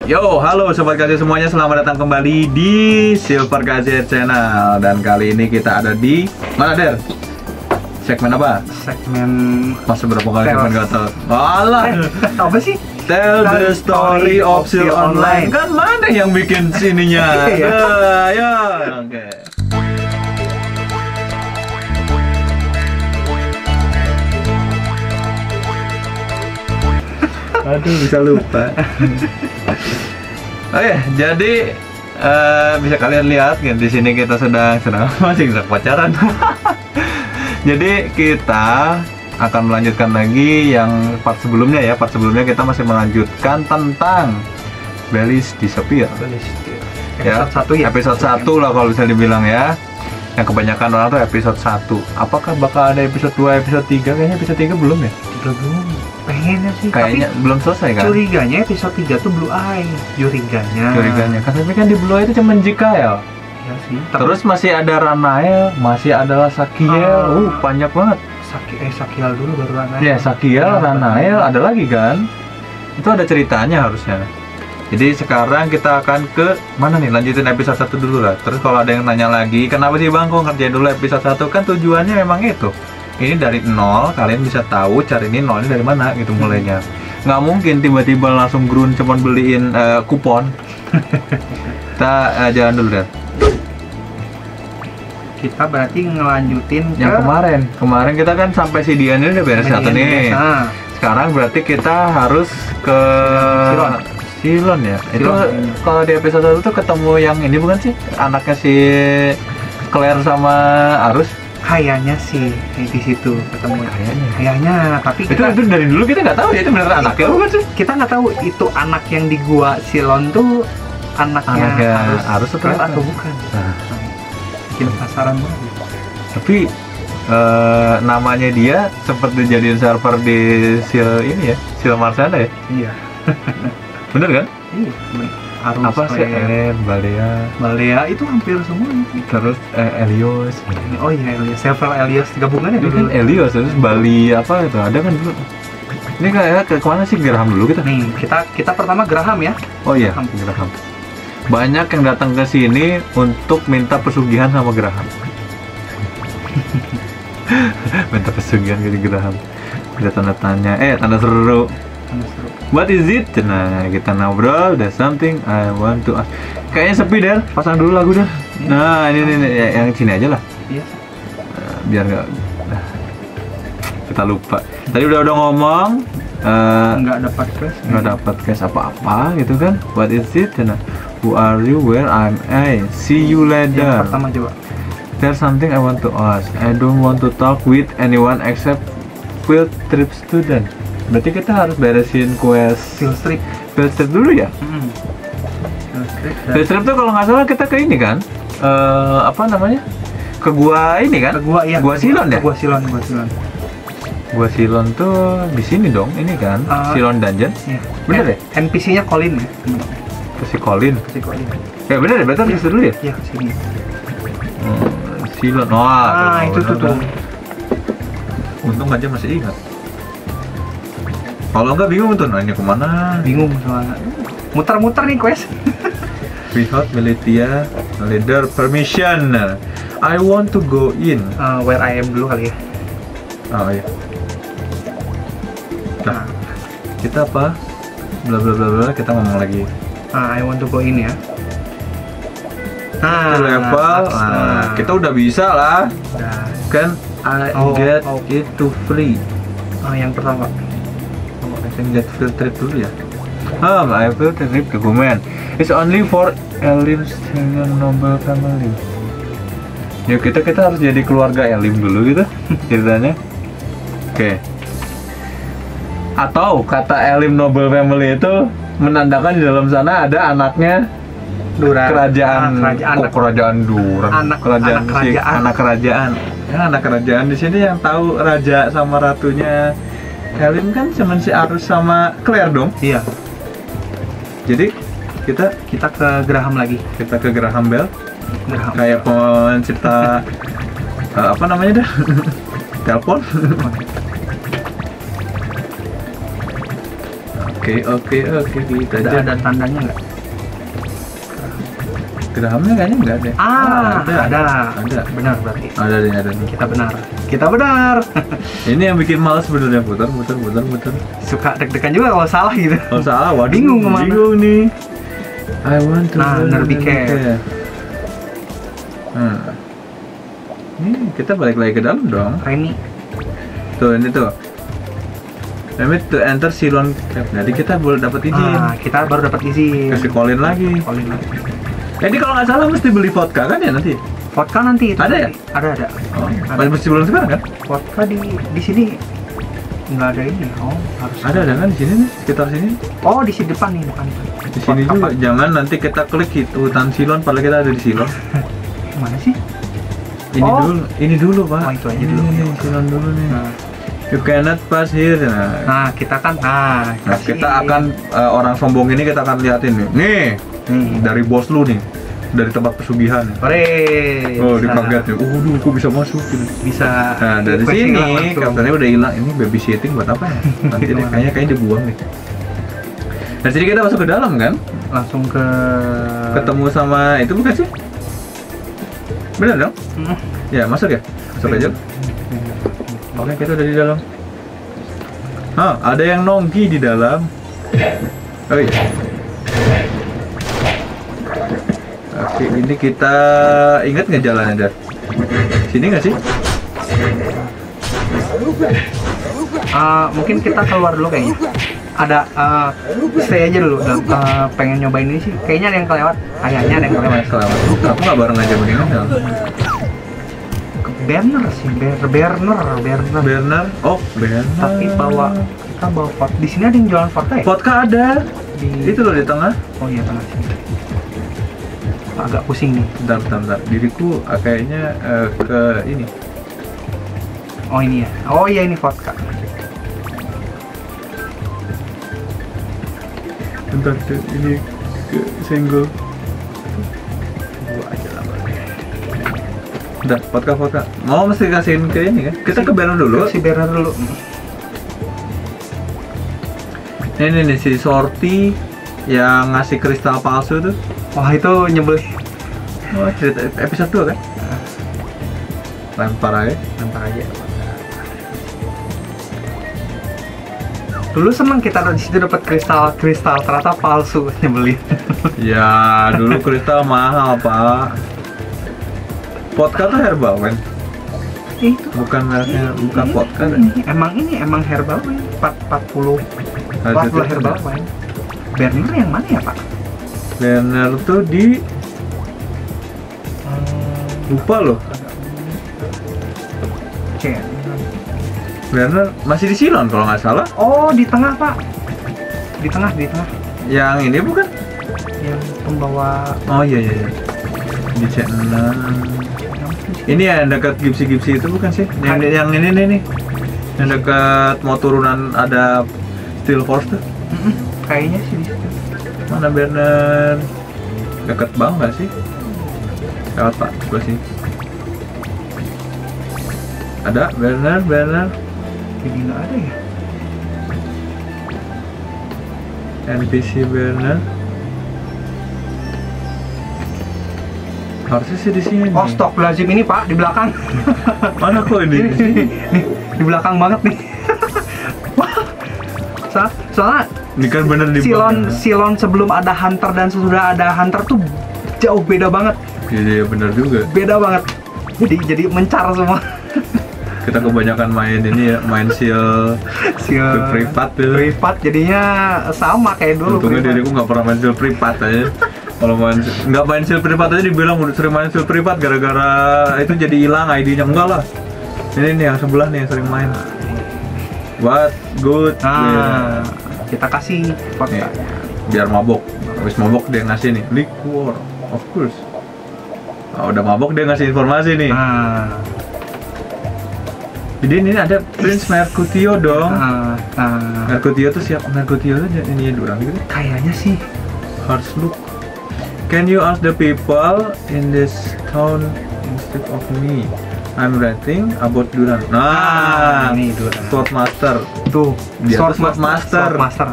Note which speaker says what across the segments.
Speaker 1: Yo, halo Sobat Kasir semuanya, selamat datang kembali di Silver Kasir Channel. Dan kali ini kita ada di mana, Der? Segmen apa?
Speaker 2: Segmen
Speaker 1: Masa berapa kali segmen gak tau? Alah,
Speaker 2: apa sih?
Speaker 1: Tell the story of Sil Online. Kan mana yang bikin sininya? Ya, oke. Aduh, bisa lupa. Oke, jadi bisa kalian lihat kan di sini kita sedang masih pacaran. Jadi kita akan melanjutkan lagi yang part sebelumnya ya. Part sebelumnya kita masih melanjutkan tentang Belize Disappear. Ya, episode 1 lah kalau bisa dibilang ya. Yang kebanyakan orang tuh episode 1. Apakah bakal ada episode 2, episode 3? Kayaknya episode 3 belum ya?
Speaker 2: Belum. Pengennya sih.
Speaker 1: Kayaknya
Speaker 2: tapi
Speaker 1: belum selesai kan?
Speaker 2: Curiganya episode 3 tuh Blue Eye. Curiganya.
Speaker 1: Tapi kan di Blue Eye itu cuma Jikael.
Speaker 2: Ya sih.
Speaker 1: Terus masih ada Ranael, masih ada Sakiel. Banyak banget.
Speaker 2: Sakiel dulu baru Ranael.
Speaker 1: Ya, Sakiel, Ranael, ada lagi kan? Itu ada ceritanya harusnya. Jadi sekarang kita akan ke mana nih? Lanjutin episode 1 dulu lah. Terus kalau ada yang nanya lagi, kenapa sih Bang kok ngerjain dulu episode 1? Kan tujuannya memang itu. Ini dari nol, kalian bisa tahu cari ini nolnya dari mana gitu mulainya. Nggak mungkin tiba-tiba langsung grun cuman beliin kupon. Kita jalan dulu deh.
Speaker 2: Kita berarti ngelanjutin
Speaker 1: yang kemarin kita kan sampai si Dian ini udah beres satu nih. Sekarang berarti kita harus ke Silon ya. Itu kalau di episode 1 tuh ketemu yang ini bukan sih? Anaknya si Claire sama Arus.
Speaker 2: Kayaknya sih di situ ketemu. Kayaknya, tapi
Speaker 1: itu dari dulu kita nggak tahu ya itu beneran anaknya bukan sih?
Speaker 2: Kita nggak tahu itu anak yang di gua Silon tuh anaknya
Speaker 1: Arus
Speaker 2: atau bukan. Bikin penasaran banget.
Speaker 1: Tapi namanya dia sempat dijadiin server di Sil ini ya, Sil Marsana ya?
Speaker 2: Iya.
Speaker 1: Bener kan?
Speaker 2: Iya, bener. Arus,
Speaker 1: apa sih? Balea
Speaker 2: itu hampir semua.
Speaker 1: Terus Elios.
Speaker 2: Oh iya, Elios. Server Elios gabungannya
Speaker 1: ini
Speaker 2: dulu.
Speaker 1: kan Elios, terus Bali apa itu ada kan dulu. Ini kayak ke mana sih Graham dulu kita?
Speaker 2: Nih, kita pertama Graham ya.
Speaker 1: Oh iya, Graham. Banyak yang datang ke sini untuk minta pesugihan sama Graham. Minta pesugihan ke Graham. Ada tanda tanya, tanda seru. What is it? Nah, kita ngobrol. There's something I want to ask. Kayaknya sepi deh. Pasang dulu lagu deh. Nah, ini yang sini aja lah.
Speaker 2: Iya.
Speaker 1: Biar nggak. Kita lupa. Tadi udah ngomong. Nggak dapat cash apa-apa gitu kan? What is it? Nah, who are you? Where am I? See you later.
Speaker 2: Yang pertama coba.
Speaker 1: There's something I want to ask. I don't want to talk with anyone except field trip student. Berarti kita harus beresin quest
Speaker 2: field trip
Speaker 1: dulu ya? Field trip tuh kalau nggak salah kita ke ini kan? Apa namanya? Ke gua ini kan?
Speaker 2: Ke gua, iya.
Speaker 1: Gua Silon ya?
Speaker 2: Gua Silon.
Speaker 1: Gua Silon tuh di sini dong, ini kan? Silon Dungeon.
Speaker 2: Iya.
Speaker 1: Bener ya?
Speaker 2: NPC-nya Colin ya?
Speaker 1: Si Colin. Ya bener ya, berarti harus dulu ya?
Speaker 2: Iya, sini.
Speaker 1: Silon.
Speaker 2: Itu tuh.
Speaker 1: Untung aja masih ingat. Kalau enggak bingung tuh nanya kemana?
Speaker 2: Bingung soalnya. Muter-muter nih quest.
Speaker 1: Without Militia leader permission. I want to go in.
Speaker 2: Where I am dulu kali ya.
Speaker 1: Oh iya. Nah, kita apa? Bla bla bla bla. Kita ngomong lagi.
Speaker 2: I want to go in ya.
Speaker 1: Level. Kita udah bisa lah. Kan I get it to free.
Speaker 2: Yang pertama.
Speaker 1: Get field trip dulu ya. I field trip dokumen. It's only for Elim noble family. Yuk kita harus jadi keluarga Elim dulu gitu ceritanya. Oke. Atau kata Elim noble family itu menandakan di dalam sana ada anaknya
Speaker 2: Duran.
Speaker 1: Kerajaan Duran. Anak kerajaan. Ya, anak kerajaan di sini yang tahu raja sama ratunya Elim kan cuma si Arus sama Claire dong.
Speaker 2: Iya.
Speaker 1: Jadi kita
Speaker 2: ke Graham lagi.
Speaker 1: Kita ke Graham Bell. Kayak pencipta apa namanya dah? Telepon. Oke, kita
Speaker 2: Ada tandanya nggak?
Speaker 1: Gerahamnya kayaknya nggak ada.
Speaker 2: Ada. Benar berarti.
Speaker 1: Ada nih.
Speaker 2: Kita benar.
Speaker 1: Ini yang bikin males sebenarnya, putar.
Speaker 2: Suka deg-degan juga kalau salah gitu.
Speaker 1: Kalau salah, waduh,
Speaker 2: Bingung kemana.
Speaker 1: Bingung nih. I want to
Speaker 2: Nerbicare.
Speaker 1: Ini kita balik lagi ke dalam dong.
Speaker 2: Reni.
Speaker 1: Tuh, ini tuh. Limit to enter Silon Cave. Jadi kita boleh dapat izin.
Speaker 2: Kita baru dapat izin.
Speaker 1: Kasih Colin lagi. Jadi kalau nggak salah mesti beli vodka kan ya nanti?
Speaker 2: Vodka nanti itu.
Speaker 1: Ada ya?
Speaker 2: Ada.
Speaker 1: Oh, mesti belum sekarang kan?
Speaker 2: Vodka di sini nggak ada ini. Oh, harus.
Speaker 1: Ada kan di sini nih, sekitar sini.
Speaker 2: Oh, di sini depan nih, bukan.
Speaker 1: Di sini juga. Jangan nanti kita klik hutan Silon padahal kita ada di Silon.
Speaker 2: Mana sih?
Speaker 1: Ini dulu Pak.
Speaker 2: Oh, itu aja dulu.
Speaker 1: Ini Silon dulu nih. You cannot pass here.
Speaker 2: Nah, kita kan
Speaker 1: kita akan orang sombong ini kita akan liatin nih. Nih, dari bos lu nih. Dari tempat pesugihan. Oh, dikaget nih. Kok bisa masuk gitu.
Speaker 2: Bisa.
Speaker 1: Nah, dari sini katanya udah hilang. Ini babysitting buat apa ya? Nanti deh kayaknya dibuang nih. Dari sini kita masuk ke dalam kan?
Speaker 2: Langsung ke
Speaker 1: ketemu sama itu bukan sih? Benar dong? Ya, masuk ya? Masuk aja. Oke, kita udah di dalam. Ada yang nongki di dalam. Oh iya. Oke, ini kita ingat nggak jalannya, Dar? Sini nggak sih?
Speaker 2: Mungkin kita keluar dulu kayaknya. Ada stay aja dulu. Pengen nyobain ini sih. Kayaknya ada yang kelewat. Kayaknya ada yang kelewat.
Speaker 1: Aku nggak bareng aja mendingan ya.
Speaker 2: Berner sih, Berner.
Speaker 1: Oh, Berner.
Speaker 2: Tapi kita bawa vodka. Di sini ada yang jualan vodka ya?
Speaker 1: Vodka ada. Itu loh di tengah.
Speaker 2: Oh iya, tengah sini. Agak pusing nih.
Speaker 1: Bentar. Diriku kayaknya ke ini.
Speaker 2: Oh ini ya. Oh iya, ini vodka.
Speaker 1: Bentar, ini ke single. Udah, vodka. Mau mesti kasihin ke ini kan? Kita ke Berner dulu.
Speaker 2: Si Berner dulu.
Speaker 1: Ini si Sorti yang ngasih kristal palsu tuh.
Speaker 2: Wah, itu nyebelin.
Speaker 1: Oh, cerita episode 2 kan? Lempar aja.
Speaker 2: Dulu seneng kita di situ dapat kristal ternyata palsu, nyebelin.
Speaker 1: Ya, dulu kristal mahal, Pak. Vodka tuh herbal kan?
Speaker 2: Itu
Speaker 1: bukan vodka kan?
Speaker 2: Emang herbal kan? 40 herbal kan? Berner yang mana ya, Pak?
Speaker 1: Berner tuh di lupa loh. Berner masih di Silon kalau nggak salah.
Speaker 2: Oh, di tengah, Pak. Di tengah.
Speaker 1: Yang ini bukan?
Speaker 2: Yang pembawa.
Speaker 1: Oh iya. Di C6. Ini yang dekat gipsi itu bukan sih? Yang ini nih. Yang dekat mau turunan ada Steel Force tuh.
Speaker 2: Kayaknya sih di situ.
Speaker 1: Mana Berner? Dekat banget sih? Lewat Pak, sebelah sini. Ada Berner.
Speaker 2: Jadi nggak ada ya?
Speaker 1: NPC Berner. Harusnya sih di sini.
Speaker 2: Oh, stok lazim ini, Pak, di belakang.
Speaker 1: Mana kok ini?
Speaker 2: Nih, di belakang banget nih. Soalnya
Speaker 1: ini kan bener di
Speaker 2: Silon sebelum ada Hunter dan sesudah ada Hunter tuh jauh beda banget.
Speaker 1: Iya, bener juga.
Speaker 2: Beda banget. Jadi mencar semua.
Speaker 1: Kita kebanyakan main ini ya, main seal privat tuh.
Speaker 2: Privat jadinya sama kayak dulu.
Speaker 1: Untungnya diriku nggak pernah main seal privat aja. Kalau nggak main seal privat aja dibilang udah sering main seal privat gara-gara itu jadi hilang ID-nya. Enggak lah. Ini nih yang sebelah nih yang sering main. What good?
Speaker 2: Kita kasih vodka.
Speaker 1: Biar mabok. Habis mabok dia ngasih nih liquor, of course. Udah mabok dia ngasih informasi nih. Jadi ini ada Prince Mercutio dong. Mercutio tuh siapa? Mercutio tuh ini orang gitu.
Speaker 2: Kayaknya sih.
Speaker 1: Harus look. Can you ask the people in this town instead of me? I'm writing about Duran. Nah,
Speaker 2: ini Duran.
Speaker 1: Swordmaster.
Speaker 2: Tuh,
Speaker 1: Dia tuh sword master.
Speaker 2: Sword master.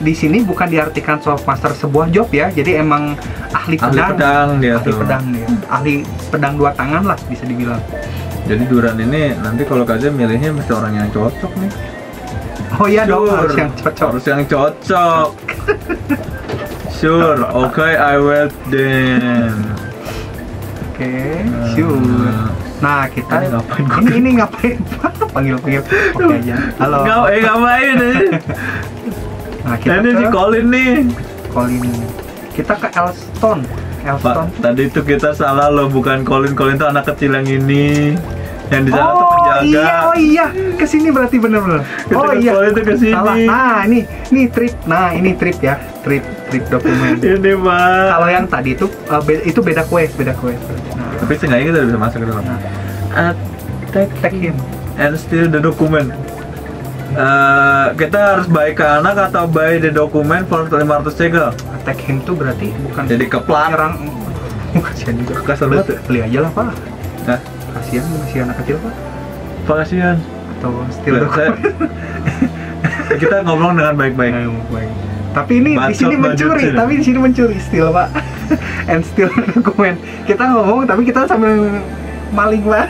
Speaker 2: Di sini bukan diartikan sword master sebuah job ya. Jadi emang ahli pedang.
Speaker 1: dia
Speaker 2: Ahli
Speaker 1: tuh.
Speaker 2: pedang dia. Ahli pedang 2 tangan lah bisa dibilang.
Speaker 1: Jadi Duran ini nanti kalau Kaze milihnya mesti orang yang cocok nih.
Speaker 2: Oh iya dong,
Speaker 1: Sure.
Speaker 2: harus yang cocok.
Speaker 1: Harus yang cocok. Sure, okay, I will then.
Speaker 2: Oke, sure. Nah, kita
Speaker 1: Ini ngapain gua?
Speaker 2: ini ngapain? Panggil. Oke aja. Halo.
Speaker 1: Ngapain nih?
Speaker 2: Nah, kita
Speaker 1: Ini si
Speaker 2: ke
Speaker 1: Colin nih.
Speaker 2: Colin. Kita ke Elston.
Speaker 1: Pak, tadi itu kita salah loh, bukan Colin. Colin tuh anak kecil yang ini. Yang di sana tuh penjaga.
Speaker 2: Oh iya, kesini berarti bener-bener.
Speaker 1: Kita
Speaker 2: Oh
Speaker 1: ke
Speaker 2: iya,
Speaker 1: Colin tuh kesini.
Speaker 2: salah. Nah, ini trip. Nah, ini trip ya, trip dokumen.
Speaker 1: Ini Pak.
Speaker 2: Kalau yang tadi itu beda quest. Nah,
Speaker 1: Tapi seenggaknya kita udah bisa masuk ke dalam.
Speaker 2: take him.
Speaker 1: And steal the document. Kita harus buy ke anak atau buy the document for 500 shekel.
Speaker 2: Attack him tuh berarti bukan
Speaker 1: Jadi keplak.
Speaker 2: nyerang. Kasihan juga.
Speaker 1: Kasar banget ya?
Speaker 2: Beli aja lah Pak.
Speaker 1: Nah,
Speaker 2: Kasihan masih anak kecil Pak.
Speaker 1: kasihan.
Speaker 2: Atau steal
Speaker 1: Saya-
Speaker 2: dokumen.
Speaker 1: Kita ngomong dengan baik-baik.
Speaker 2: Baik. Tapi ini di
Speaker 1: Bacot
Speaker 2: sini mencuri,
Speaker 1: sini.
Speaker 2: tapi di sini mencuri steal Pak. And steal dokumen. Kita ngomong tapi kita sambil maling Pak.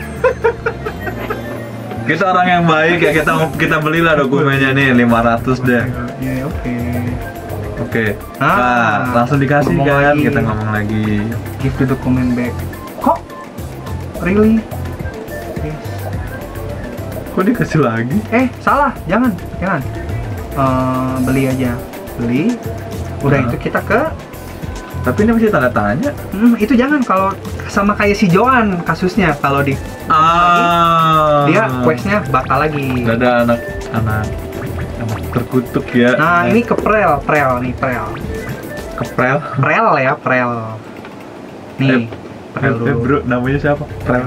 Speaker 1: Kita orang yang baik ya, kita belilah dokumennya nih 500 deh.
Speaker 2: Iya, oke.
Speaker 1: Oke.
Speaker 2: Ah,
Speaker 1: Nah, langsung dikasih
Speaker 2: ngomong
Speaker 1: kan,
Speaker 2: lagi.
Speaker 1: kita ngomong lagi.
Speaker 2: Give the document back. Kok? Really? Yes.
Speaker 1: Kok dikasih lagi?
Speaker 2: Salah, jangan. Beli aja. Beli. Udah
Speaker 1: Ah.
Speaker 2: itu kita ke
Speaker 1: Tapi ini masih tanda tanya.
Speaker 2: itu jangan kalau sama kayak si Joan kasusnya kalau di dia questnya bakal lagi.
Speaker 1: Gak ada anak terkutuk ya.
Speaker 2: Nah ini ke prel.
Speaker 1: Keprel.
Speaker 2: Prel. Nih, prel dulu.
Speaker 1: Bro, namanya siapa? Prel.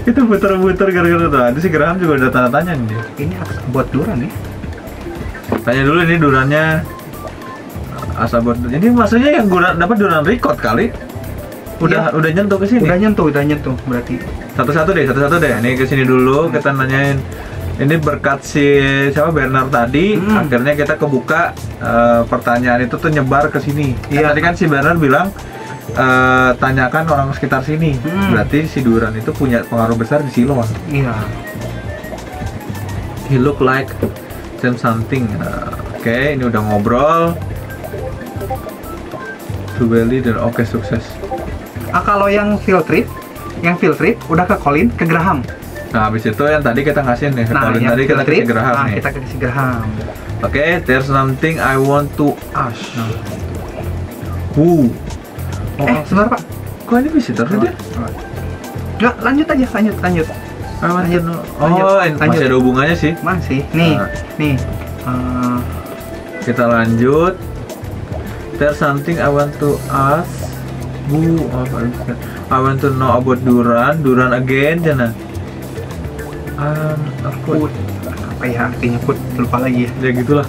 Speaker 1: Itu puter-puter gara-gara tadi si Graham juga udah tanda tanya nih.
Speaker 2: Ini buat Duran ya?
Speaker 1: Tanya dulu ini Durannya asal buat. Ini maksudnya yang Duran dapat Duran record kali. Udah nyentuh ke sini.
Speaker 2: Udah nyentuh berarti.
Speaker 1: Satu-satu deh. Ini ke sini dulu kita nanyain. Ini berkat si siapa Bernard tadi, akhirnya kita kebuka pertanyaan itu tuh nyebar ke sini.
Speaker 2: Iya.
Speaker 1: Tadi kan si Bernard bilang tanyakan orang sekitar sini. Berarti si Duran itu punya pengaruh besar di Siloam.
Speaker 2: Iya.
Speaker 1: He look like something. Oke, ini udah ngobrol. Subeli dan oke sukses.
Speaker 2: Kalau yang field trip udah ke Colin, ke Graham.
Speaker 1: Nah, habis itu yang tadi kita ngasih nih, Colin
Speaker 2: yang
Speaker 1: tadi kita
Speaker 2: field trip,
Speaker 1: kasih Graham nih.
Speaker 2: kita kasih Graham.
Speaker 1: Oke, there's something I want to ask. Who?
Speaker 2: Sebentar Pak.
Speaker 1: Kok ini visitor sih dia?
Speaker 2: Nggak, lanjut aja, lanjut.
Speaker 1: Lanjut.
Speaker 2: Lanjut.
Speaker 1: Masih ada hubungannya sih.
Speaker 2: Masih. Nih.
Speaker 1: Kita lanjut. There's something I want to ask. Who? I want to know about Duran again, Jana.
Speaker 2: Put. Apa ya artinya put? Lupa lagi ya.
Speaker 1: Ya gitulah.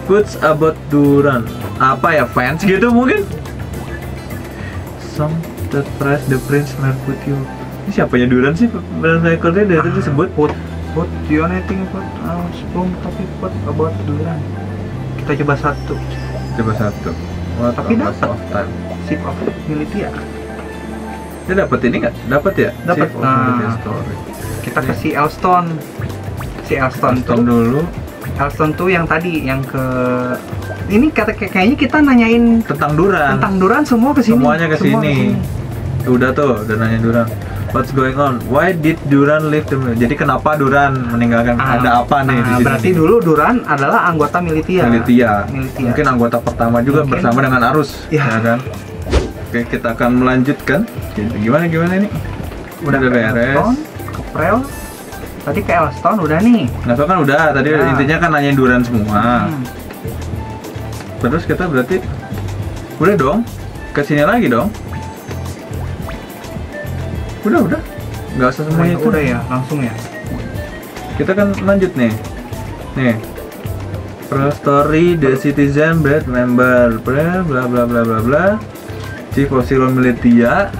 Speaker 1: Quotes about Duran. Apa ya, fans gitu mungkin? Song that press the prince Mercutio. Ini siapanya Duran sih? Benar rekornya dari tadi disebut.
Speaker 2: Put. Do you anything put? Sebelum topik put about Duran. Kita coba satu.
Speaker 1: What
Speaker 2: Tapi
Speaker 1: a waste
Speaker 2: dapat.
Speaker 1: of time.
Speaker 2: Ship of Militia.
Speaker 1: Dia dapat ini nggak? Dapat ya?
Speaker 2: Dapat.
Speaker 1: Ship of Militia Story.
Speaker 2: Kita ke si Elston.
Speaker 1: Stop dulu.
Speaker 2: Elston tuh yang tadi yang ke ini kayaknya kita nanyain
Speaker 1: Tentang Duran.
Speaker 2: tentang Duran semua ke sini.
Speaker 1: Semuanya ke sini. Udah tuh, udah nanya Duran. What's going on? Why did Duran leave the military? Jadi kenapa Duran meninggalkan? Ada apa nih di sini?
Speaker 2: Berarti dulu Duran adalah anggota Militia.
Speaker 1: Mungkin anggota pertama juga bersama dengan Arus,
Speaker 2: ya
Speaker 1: kan? Oke, kita akan melanjutkan. Gimana ini?
Speaker 2: Udah
Speaker 1: beres.
Speaker 2: Elston, ke Prel. Tadi ke Elston udah nih.
Speaker 1: Nah, kan udah. Tadi intinya kan nanyain Duran semua. Terus kita berarti udah dong. Kesini lagi dong. Udah. Nggak usah semuanya itu.
Speaker 2: Udah ya, langsung ya.
Speaker 1: Kita kan lanjut nih. Pro story the citizen bread member bla bla bla bla bla bla. Chief of Silon Militia.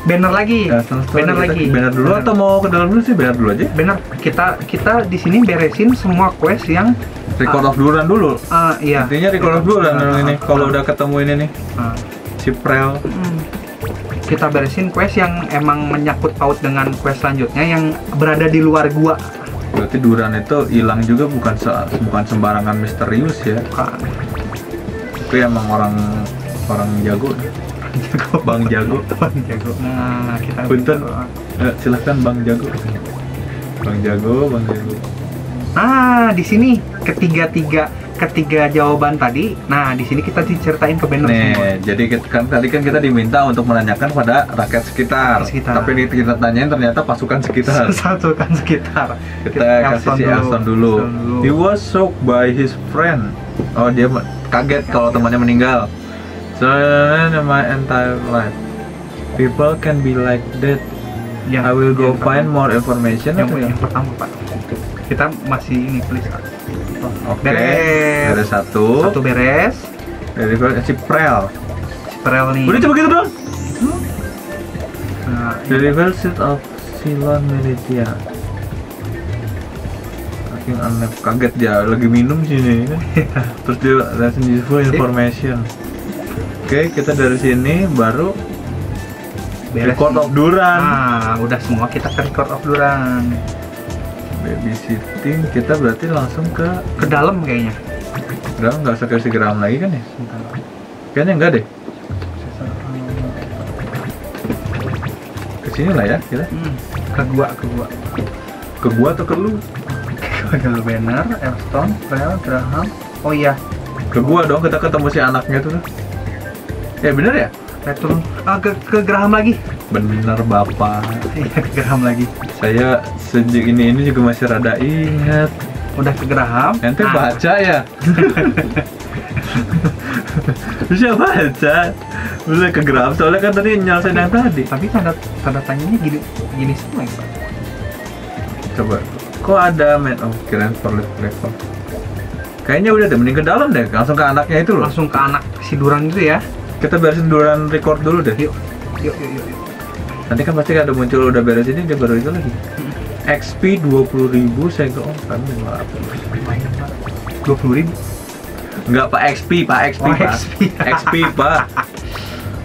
Speaker 2: banner lagi. Banner lagi.
Speaker 1: Banner dulu atau mau ke dalam dulu sih? Banner dulu aja.
Speaker 2: Banner. Kita di sini beresin semua quest yang
Speaker 1: Record of Duran dulu.
Speaker 2: iya.
Speaker 1: Intinya record of Duran ini. Kalau udah ketemu ini nih, si Prel.
Speaker 2: Kita beresin quest yang emang menyangkut paut dengan quest selanjutnya yang berada di luar gua.
Speaker 1: Berarti Duran itu hilang juga bukan sembarangan misterius ya.
Speaker 2: Bukan.
Speaker 1: Tapi emang orang jago. Bang Jago.
Speaker 2: Bang Jago. Nah, kita
Speaker 1: Punten. Silahkan Bang Jago. Bang Jago.
Speaker 2: Nah, di sini ketiga jawaban tadi. Nah, di sini kita diceritain ke banner semua.
Speaker 1: Jadi tadi kan kita diminta untuk menanyakan pada rakyat sekitar. Tapi kita tanyain ternyata pasukan sekitar.
Speaker 2: Pasukan sekitar.
Speaker 1: Kita kasih si Elson dulu. He was shocked by his friend. Oh, dia kaget kalau temannya meninggal. So, my entire life, people can be like that. I will go find more information.
Speaker 2: Yang pertama, Pak. Kita masih ini please.
Speaker 1: Oke. Beres satu beres. Dari si Prel nih. Udah coba gitu dong. The river seat of Ceylon Militia. Akhirnya aneh, kaget dia lagi minum sini. Terus dia that's useful information. Oke, kita dari sini baru record of Duran.
Speaker 2: Udah semua kita ke record of Duran.
Speaker 1: Babysitting kita berarti langsung ke
Speaker 2: dalam kayaknya.
Speaker 1: Udah nggak usah kasih geram lagi kan ya? Kayaknya enggak deh. Kesini lah ya kita.
Speaker 2: Ke gua.
Speaker 1: Ke gua atau ke lu?
Speaker 2: Ke banner, Elson, Prel, Graham. Oh iya.
Speaker 1: Ke gua dong, kita ketemu si anaknya tuh. Ya bener ya?
Speaker 2: Turun. Ke Graham lagi.
Speaker 1: Bener Bapak.
Speaker 2: Iya, ke Graham lagi.
Speaker 1: Saya sejak ini juga masih rada ingat.
Speaker 2: Udah ke Graham.
Speaker 1: Ente baca ya? Bisa baca. Bisa ke Graham soalnya kan tadi nyelesain yang tadi.
Speaker 2: Tapi tanda tanyanya gini semua ya, Pak.
Speaker 1: Coba. Kok ada kirain for level. Kayaknya udah deh, mending ke dalam deh. Langsung ke anaknya itu loh.
Speaker 2: Langsung ke anak si Duran gitu ya.
Speaker 1: Kita beresin Duran record dulu deh.
Speaker 2: Yuk.
Speaker 1: Nanti kan pasti ada muncul udah beres ini dia baru itu lagi. XP 20.000 segel kan
Speaker 2: 20.000.
Speaker 1: Enggak Pak, XP Pak. XP Pak.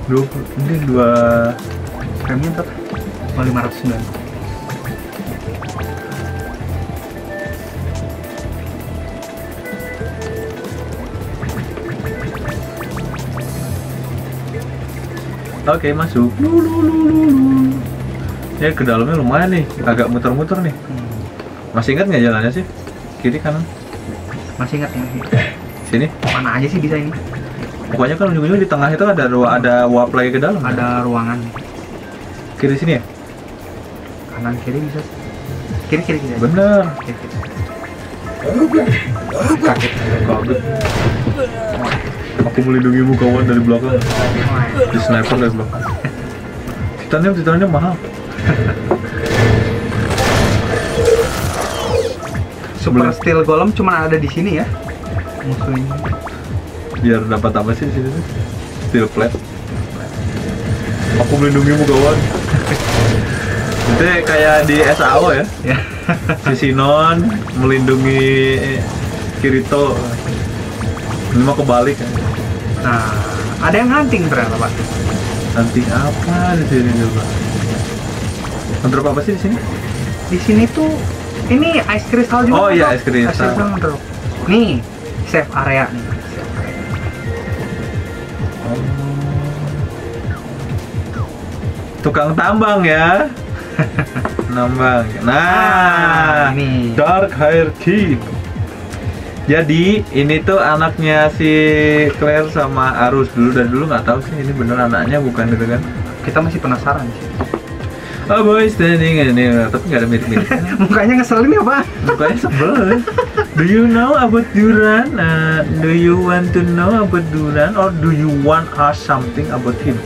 Speaker 1: 20 ini 2
Speaker 2: premium berapa? 509.
Speaker 1: Oke, masuk. Ya ke dalamnya lumayan nih, agak muter-muter nih. Masih ingat nggak jalannya sih? Kiri kanan?
Speaker 2: Masih ingat ya?
Speaker 1: Sini?
Speaker 2: Mana aja sih bisa ini?
Speaker 1: Pokoknya kan ujung-ujung di tengah itu ada warp lagi ke dalam.
Speaker 2: Ada ruangan.
Speaker 1: Kiri sini ya?
Speaker 2: Kanan kiri bisa. Kiri.
Speaker 1: Bener.
Speaker 2: Kiri.
Speaker 1: Kaget. Aku melindungimu kawan dari belakang. Di sniper dari belakang. Titannya mahal.
Speaker 2: Super Steel Golem cuma ada di sini ya musuhnya.
Speaker 1: Biar dapat apa sih di sini tuh? Steel plate. Aku melindungimu kawan. Itu kayak di SAO ya. Si Sinon melindungi Kirito. Ini mah kebalik ya.
Speaker 2: Nah, ada yang hunting ternyata Pak.
Speaker 1: Hunting apa di sini coba? Drop apa sih di sini?
Speaker 2: Di sini tuh ini ice crystal juga.
Speaker 1: Oh iya, ice crystal.
Speaker 2: Drop. Nih, save area nih.
Speaker 1: Tukang tambang ya. Nambang. Nah,
Speaker 2: ini
Speaker 1: Dark Hair Kid. Jadi ini tuh anaknya si Claire sama Arus dulu nggak tahu sih ini bener anaknya bukan gitu kan?
Speaker 2: Kita masih penasaran sih.
Speaker 1: Oh boy standing ini tapi nggak ada mirip-mirip.
Speaker 2: Mukanya ngeselin ya Pak?
Speaker 1: Mukanya sebel. Do you know about Duran? Do you want to know about Duran or do you want ask something about him?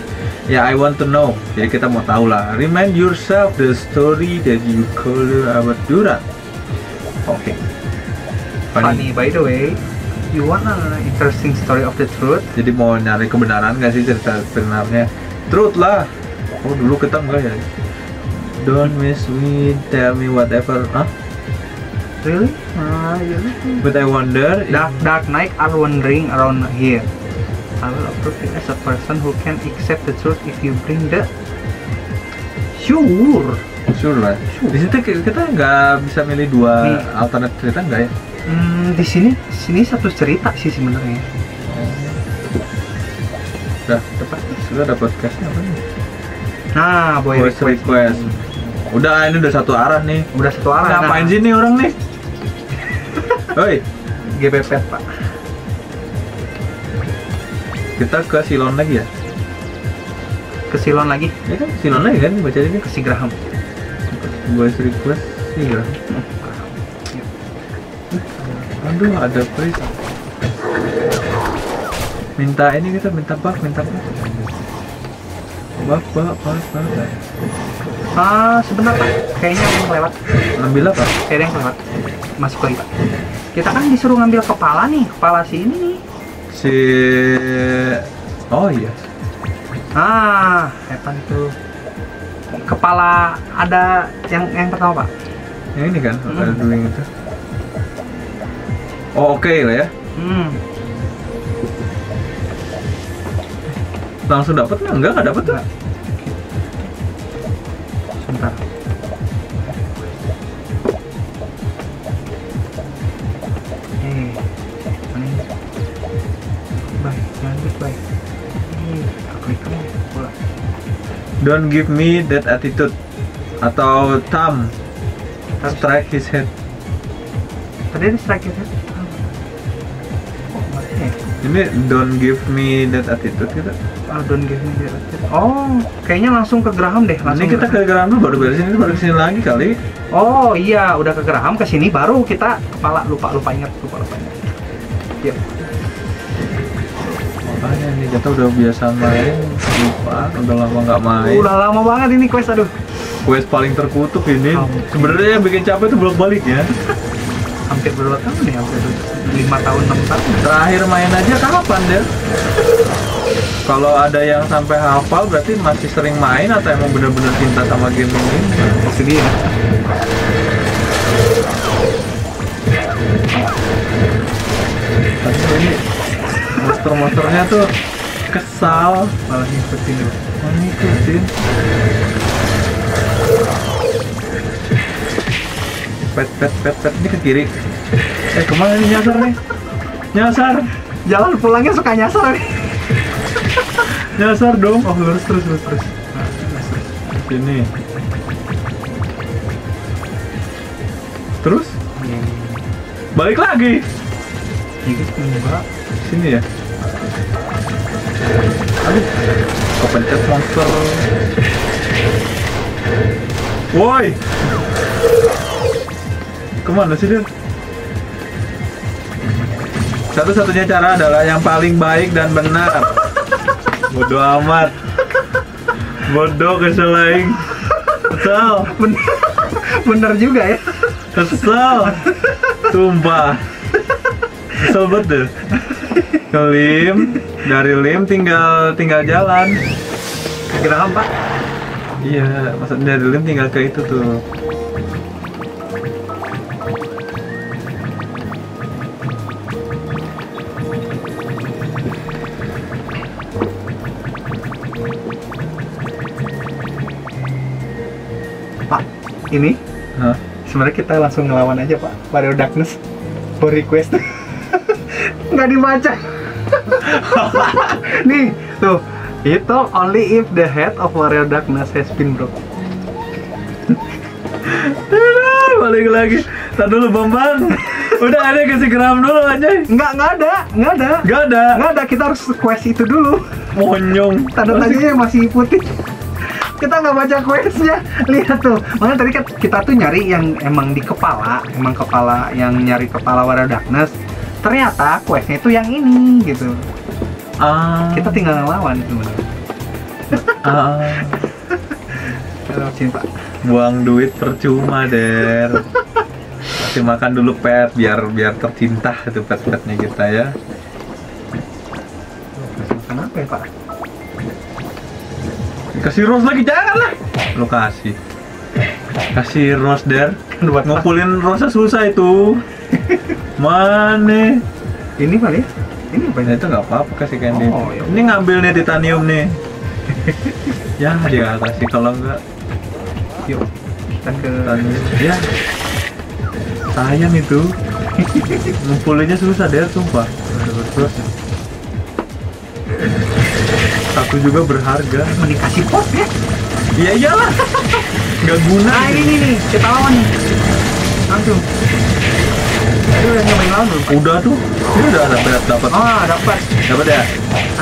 Speaker 1: Ya, I want to know. Jadi kita mau tahu lah. Remind yourself the story that you call about Duran. Oke.
Speaker 2: Funny by the way, you want an interesting story of the truth?
Speaker 1: Jadi mau nyari kebenaran nggak sih cerita sebenarnya? Truth lah. Oh dulu kita enggak ya. Don't miss me, tell me whatever. Huh?
Speaker 2: Really?
Speaker 1: But I wonder.
Speaker 2: Dark Knight are wandering around here. I will approve you as a person who can accept the truth if you bring the. Sure
Speaker 1: lah. Di situ kita nggak bisa milih dua alternate cerita nggak ya?
Speaker 2: Di sini satu cerita sih sebenarnya.
Speaker 1: Sudah dapat cashnya apa nih?
Speaker 2: Nah, voice request.
Speaker 1: Udah, ini udah satu arah nih.
Speaker 2: Udah satu arah.
Speaker 1: Ngapain sih nih orang nih? Oi,
Speaker 2: GPP Pak.
Speaker 1: Kita ke Silon lagi ya?
Speaker 2: Ke Silon lagi?
Speaker 1: Ya kan Silon lagi kan baca ini.
Speaker 2: Ke si Graham.
Speaker 1: Voice request sih Graham. Aduh, ada voice. Minta ini kita minta bak. Bak.
Speaker 2: Sebentar Pak. Kayaknya ada yang lewat.
Speaker 1: Ngambil apa?
Speaker 2: Kayaknya ada yang lewat. Masuk lagi Pak. Kita kan disuruh ngambil kepala nih, kepala si ini nih.
Speaker 1: Oh iya.
Speaker 2: Hepan tuh. Kepala ada yang pertama Pak.
Speaker 1: Yang ini kan, ada dulu yang itu. Oh oke lah ya. Langsung dapat nggak? Nggak dapat tuh.
Speaker 2: Sebentar. Mana ini? Baik, lanjut baik. Klik bola.
Speaker 1: Don't give me that attitude. Atau thumb. Strike his head.
Speaker 2: Tadi ada strike his head.
Speaker 1: Ini don't give me that attitude gitu.
Speaker 2: Don't give me that attitude. Oh, kayaknya langsung ke Graham deh.
Speaker 1: Ini kita ke Graham dulu, baru beresin itu, baru kesini lagi kali.
Speaker 2: Oh iya, udah ke Graham, ke sini baru kita kepala lupa ingat. Yuk.
Speaker 1: Makanya nih kita udah biasa main, lupa, udah lama nggak main.
Speaker 2: Udah lama banget ini quest, aduh.
Speaker 1: Quest paling terkutuk ini. Sebenarnya yang bikin capek itu bolak-balik ya.
Speaker 2: Hampir berapa tahun nih? Hampir 5 tahun, 6 tahun.
Speaker 1: Terakhir main aja kapan deh? Kalau ada yang sampai hafal berarti masih sering main atau emang bener-bener cinta sama game ini?
Speaker 2: Itu dia.
Speaker 1: Tapi ini monster-monsternya tuh kesal.
Speaker 2: Malah ngikutin dulu.
Speaker 1: Ngikutin. Pet ini ke kiri. Kemana nih nyasar nih? Nyasar.
Speaker 2: Jalan pulangnya suka nyasar nih.
Speaker 1: Nyasar dong.
Speaker 2: Oh lurus terus.
Speaker 1: Sini. Terus? Balik lagi.
Speaker 2: Enggak.
Speaker 1: Sini ya. Aduh. Kepencet monster. Woi. Kemana sih dia? Satu-satunya cara adalah yang paling baik dan benar. Bodoh amat. Bodoh kesel. Kesel.
Speaker 2: Bener juga ya.
Speaker 1: Kesel. Sumpah. Kesel banget deh. Ke Lim, dari Lim tinggal jalan.
Speaker 2: Kira Pak?
Speaker 1: Iya, maksudnya dari Lim tinggal ke itu tuh.
Speaker 2: Pak, ini sebenarnya kita langsung ngelawan aja Pak. Warrior Darkness for request. Nggak dibaca. Nih, tuh. Itu only if the head of Warrior Darkness has been broken.
Speaker 1: Balik lagi. Tar dulu Bambang. Udah ada kasih Graham dulu aja.
Speaker 2: Nggak ada. Kita harus quest itu dulu.
Speaker 1: Monyong.
Speaker 2: Tanda tangannya masih putih. Kita nggak baca questnya. Lihat tuh. Makanya tadi kan kita tuh nyari yang emang di kepala, yang nyari kepala Warrior Darkness. Ternyata questnya itu yang ini gitu. Kita tinggal ngelawan itu bener. Cinta.
Speaker 1: Buang duit percuma Der. Kasih makan dulu pet biar tercinta itu pet-petnya kita ya.
Speaker 2: Kenapa ya Pak?
Speaker 1: Kasih rose lagi, jangan lah. Lu kasih rose der.
Speaker 2: Buat
Speaker 1: Ngumpulin rose susah itu. Mana?
Speaker 2: ini kali ya? Ini apa
Speaker 1: Nah,
Speaker 2: ini?
Speaker 1: itu nggak apa-apa kasih candy.
Speaker 2: Oh, iya.
Speaker 1: Ini ngambil nih titanium nih. Ya dia kasih, kalau enggak
Speaker 2: Yuk, kita ke
Speaker 1: titanium. Ya. Sayang itu. Ngumpulinnya susah der, sumpah. Terus satu juga berharga.
Speaker 2: mending kasih pot ya.
Speaker 1: Iya iyalah. Nggak guna.
Speaker 2: Nah ini nih, kita lawan nih. Langsung. Aduh, yang nyobain lawan dulu.
Speaker 1: Udah tuh. Ini udah dapat.
Speaker 2: Oh, dapat.
Speaker 1: Dapat ya?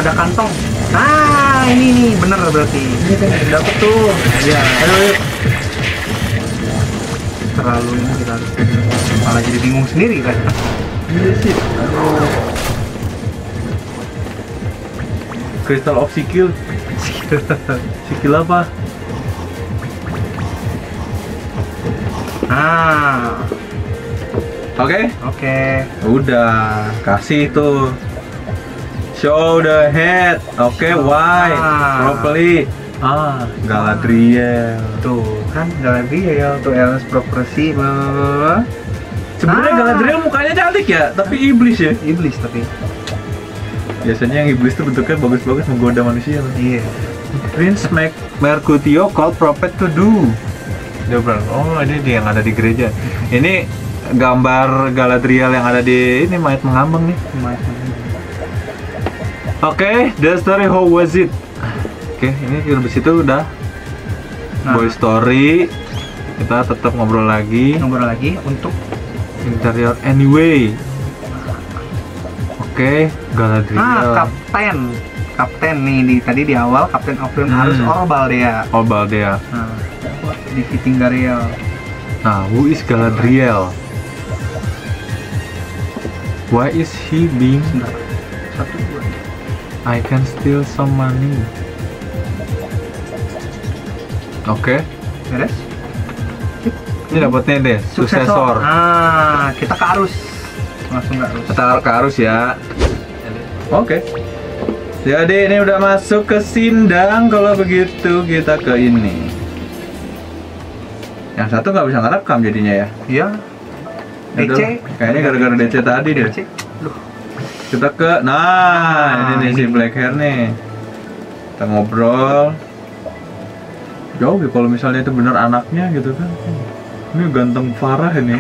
Speaker 2: Ada kantong. Ah, ini nih, bener berarti.
Speaker 1: Ini kan dapat tuh.
Speaker 2: Iya.
Speaker 1: Ayo.
Speaker 2: Terlalu ini kita harus malah jadi bingung sendiri kan.
Speaker 1: Iya sih. Crystal of Sikil. Sikil apa?
Speaker 2: Ah,
Speaker 1: Oke.
Speaker 2: oke.
Speaker 1: Udah, kasih tuh. Show the head. Oke, why? Properly. Galadriel.
Speaker 2: Tuh kan Galadriel tuh Else Prophecy bla bla bla, bla.
Speaker 1: Sebenarnya Galadriel mukanya cantik ya, tapi iblis ya.
Speaker 2: Iblis tapi.
Speaker 1: Biasanya yang iblis tuh bentuknya bagus-bagus menggoda manusia.
Speaker 2: Iya.
Speaker 1: Prince Mercutio called prophet to do. Dia bilang, oh ini dia yang ada di gereja. Ini gambar Galadriel yang ada di ini mayat mengambang nih. Oke, the story how was it? Oke, ini habis itu udah
Speaker 2: Nah.
Speaker 1: boy story. Kita tetap ngobrol lagi.
Speaker 2: Nomor lagi untuk
Speaker 1: Interior anyway. Oke, Galadriel.
Speaker 2: Kapten nih tadi di awal Kapten Oprim harus Orbal dia.
Speaker 1: Obal dia.
Speaker 2: Nah, di fitting Gariel.
Speaker 1: Nah, who is Galadriel? Why is he being?
Speaker 2: Sebentar. 1 2.
Speaker 1: I can steal some money. Oke,
Speaker 2: Beres?
Speaker 1: ini dapatnya deh, suksesor.
Speaker 2: Ah, kita ke arus. Langsung ke arus.
Speaker 1: Kita ke arus ya. Oke. Jadi ini udah masuk ke Sindang. Kalau begitu kita ke ini. Yang satu nggak bisa ngerekam jadinya ya.
Speaker 2: Iya.
Speaker 1: Itu,
Speaker 2: DC.
Speaker 1: kayaknya gara-gara DC tadi deh.
Speaker 2: DC. Loh,
Speaker 1: Kita ke, nah ini nih si black hair nih. Kita ngobrol. Jauh ya kalau misalnya itu benar anaknya gitu kan. Ini ganteng parah ini.